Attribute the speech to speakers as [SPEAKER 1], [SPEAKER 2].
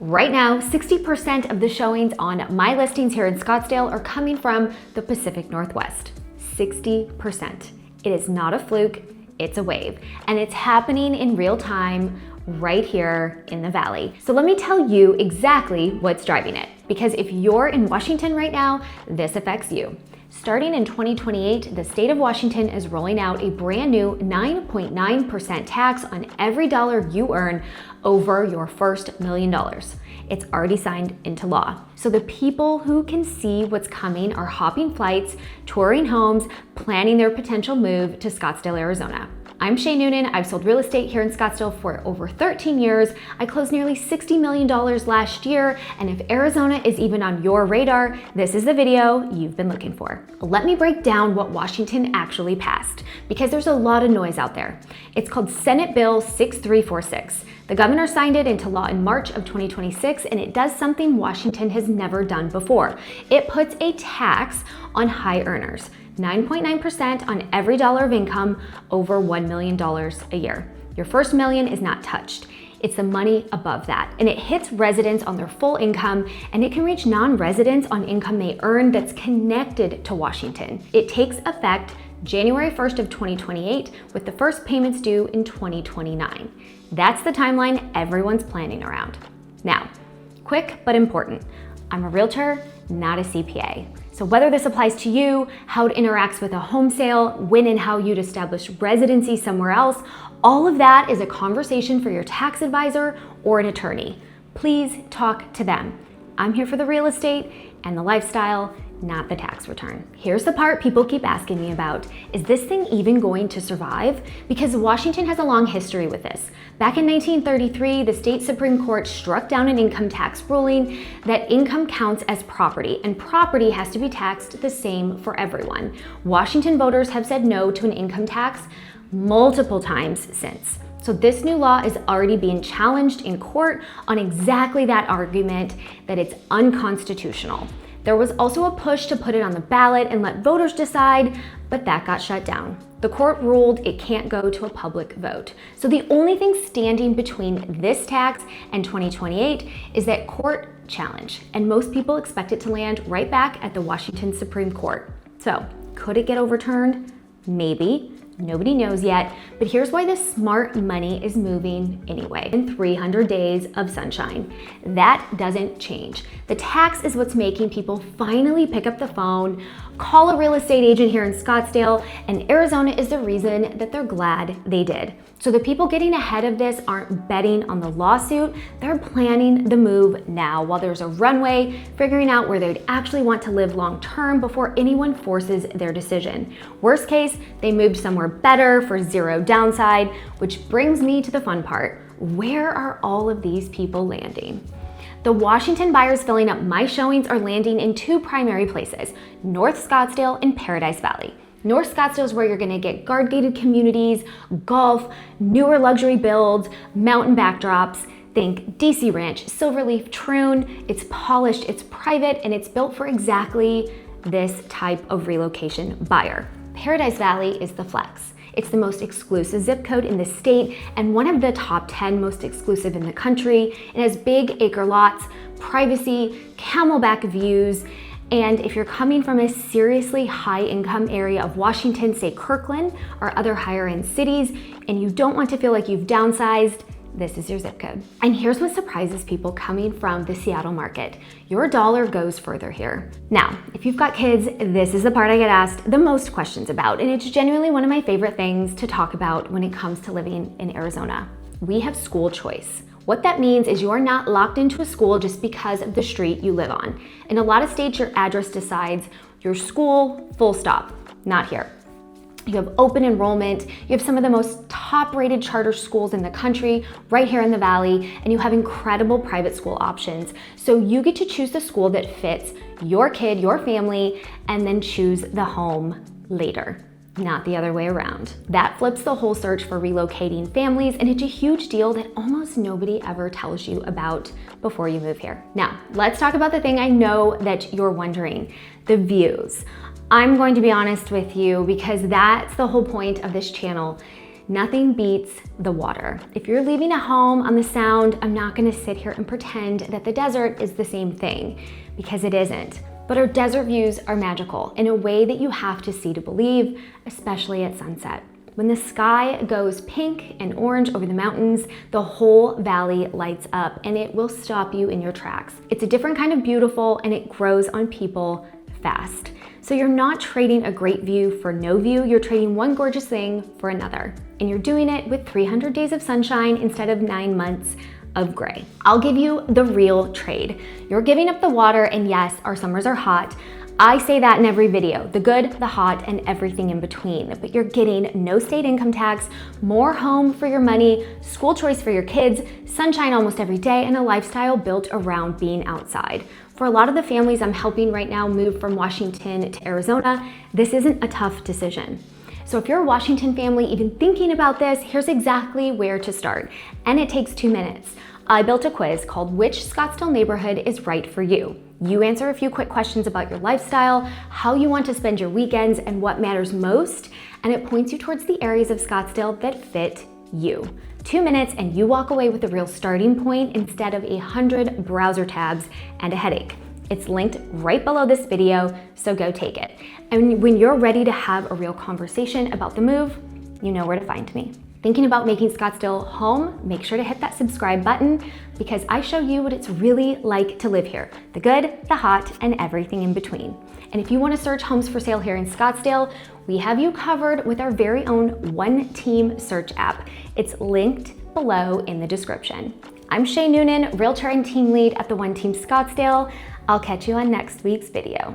[SPEAKER 1] Right now, 60% of the showings on my listings here in Scottsdale are coming from the Pacific Northwest. 60%. It is not a fluke, it's a wave. And it's happening in real time right here in the Valley. So let me tell you exactly what's driving it. Because if you're in Washington right now, this affects you. Starting in 2028, the state of Washington is rolling out a brand new 9.9% tax on every dollar you earn over your first $1 million. It's already signed into law. So the people who can see what's coming are hopping flights, touring homes, planning their potential move to Scottsdale, Arizona. I'm Shay Noonan. I've sold real estate here in Scottsdale for over 13 years. I closed nearly $60 million last year. And if Arizona is even on your radar, this is the video you've been looking for. Let me break down what Washington actually passed, because there's a lot of noise out there. It's called Senate Bill 6346. The governor signed it into law in March of 2026, and it does something Washington has never done before. It puts a tax on high earners. 9.9% on every dollar of income over $1 million a year. Your first million is not touched. It's the money above that. And it hits residents on their full income, and it can reach non-residents on income they earn that's connected to Washington. It takes effect January 1st of 2028, with the first payments due in 2029. That's the timeline everyone's planning around. Now, quick but important. I'm a realtor, not a CPA. So whether this applies to you, how it interacts with a home sale, when and how you'd establish residency somewhere else, all of that is a conversation for your tax advisor or an attorney. Please talk to them. I'm here for the real estate and the lifestyle, not the tax return. Here's the part people keep asking me about. Is this thing even going to survive? Because Washington has a long history with this. Back in 1933, the state Supreme Court struck down an income tax ruling that income counts as property, and property has to be taxed the same for everyone. Washington voters have said no to an income tax multiple times since. So this new law is already being challenged in court on exactly that argument, that it's unconstitutional. There was also a push to put it on the ballot and let voters decide, but that got shut down. The court ruled it can't go to a public vote. So the only thing standing between this tax and 2028 is that court challenge, and most people expect it to land right back at the Washington Supreme Court. So could it get overturned? Maybe. Nobody knows yet, but here's why the smart money is moving anyway. In 300 days of sunshine. That doesn't change. The tax is what's making people finally pick up the phone, call a real estate agent here in Scottsdale, and Arizona is the reason that they're glad they did. So the people getting ahead of this aren't betting on the lawsuit, they're planning the move now while there's a runway, figuring out where they'd actually want to live long term before anyone forces their decision. Worst case, they moved somewhere better for zero downside, which brings me to the fun part. Where are all of these people landing? The Washington buyers filling up my showings are landing in two primary places, North Scottsdale and Paradise Valley. North Scottsdale is where you're gonna get guard-gated communities, golf, newer luxury builds, mountain backdrops. Think DC Ranch, Silverleaf, Troon. It's polished, it's private, and it's built for exactly this type of relocation buyer. Paradise Valley is the flex. It's the most exclusive zip code in the state and one of the top 10 most exclusive in the country. It has big acre lots, privacy, camelback views, and if you're coming from a seriously high income area of Washington, say Kirkland or other higher end cities, and you don't want to feel like you've downsized, this is your zip code. And here's what surprises people coming from the Seattle market. Your dollar goes further here. Now, if you've got kids, this is the part I get asked the most questions about, and it's genuinely one of my favorite things to talk about when it comes to living in Arizona. We have school choice. What that means is you're not locked into a school just because of the street you live on. In a lot of states, your address decides your school, full stop. Not here. You have open enrollment, you have some of the most top-rated charter schools in the country right here in the Valley, and you have incredible private school options. So you get to choose the school that fits your kid, your family, and then choose the home later, not the other way around. That flips the whole search for relocating families, and it's a huge deal that almost nobody ever tells you about before you move here. Now, let's talk about the thing I know that you're wondering, the views. I'm going to be honest with you because that's the whole point of this channel. Nothing beats the water. If you're leaving a home on the Sound, I'm not gonna sit here and pretend that the desert is the same thing, because it isn't. But our desert views are magical in a way that you have to see to believe, especially at sunset. When the sky goes pink and orange over the mountains, the whole valley lights up and it will stop you in your tracks. It's a different kind of beautiful and it grows on people fast. So you're not trading a great view for no view, you're trading one gorgeous thing for another. And you're doing it with 300 days of sunshine instead of 9 months of gray. I'll give you the real trade. You're giving up the water, and yes, our summers are hot. I say that in every video, the good, the hot, and everything in between, but you're getting no state income tax, more home for your money, school choice for your kids, sunshine almost every day, and a lifestyle built around being outside. For a lot of the families I'm helping right now move from Washington to Arizona, this isn't a tough decision. So if you're a Washington family even thinking about this, here's exactly where to start. And it takes 2 minutes. I built a quiz called Which Scottsdale Neighborhood is Right for You? You answer a few quick questions about your lifestyle, how you want to spend your weekends, and what matters most, and it points you towards the areas of Scottsdale that fit you. 2 minutes and you walk away with a real starting point instead of 100 browser tabs and a headache. It's linked right below this video, so go take it. And when you're ready to have a real conversation about the move, you know where to find me. Thinking about making Scottsdale home? Make sure to hit that subscribe button because I show you what it's really like to live here. The good, the hot, and everything in between. And if you want to search homes for sale here in Scottsdale, we have you covered with our very own One Team search app. It's linked below in the description. I'm Shay Noonan, Realtor and Team Lead at the One Team Scottsdale. I'll catch you on next week's video.